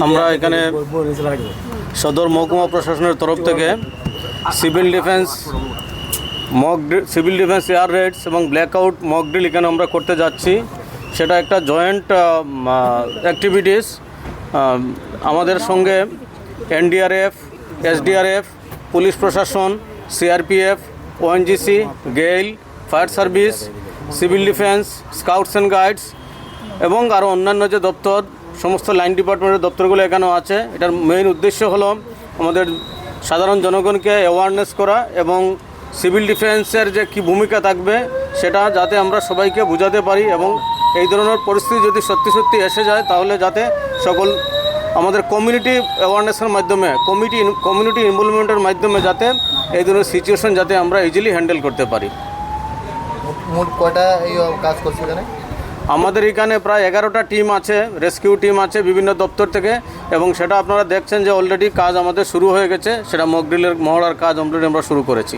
আমরা এখানে সদর মহকুমা প্রশাসনের তরফ থেকে civil defence civil defence air raids এবং ব্ল্যাকআউট মক ড্রিল এখানে আমরা করতে যাচ্ছি। সেটা একটা জয়েন্ট অ্যাক্টিভিটিস। আমাদের সঙ্গে এনডিআরএফ, এসডিআরএফ, পুলিশ প্রশাসন, CRPF, ONGC, GAIL, fire service, civil defence, scouts and guides এবং আরও অন্যান্য যে দপ্তর, সমস্ত লাইন ডিপার্টমেন্টের দপ্তরগুলো এখানেও আছে। এটার মেইন উদ্দেশ্য হলো আমাদের সাধারণ জনগণকে অ্যাওয়ারনেস করা এবং সিভিল ডিফেন্সের যে কী ভূমিকা থাকবে সেটা যাতে আমরা সবাইকে বোঝাতে পারি এবং এই ধরনের পরিস্থিতি যদি সত্যি সত্যি এসে যায় তাহলে যাতে সকল আমাদের কমিউনিটি অ্যাওয়ারনেসের মাধ্যমে কমিউনিটি ইনভলভমেন্টের মাধ্যমে যাতে এই ধরনের সিচুয়েশন যাতে আমরা ইজিলি হ্যান্ডেল করতে পারি। মোট কয়টা এই কাজ করছে এখানে? আমাদের এখানে প্রায় 11টা টিম আছে, রেস্কিউ টিম আছে বিভিন্ন দপ্তর থেকে, এবং সেটা আপনারা দেখছেন যে অলরেডি কাজ আমাদের শুরু হয়ে গেছে। সেটা মক ড্রিলের মহড়ার কাজ অলরেডি আমরা শুরু করেছি।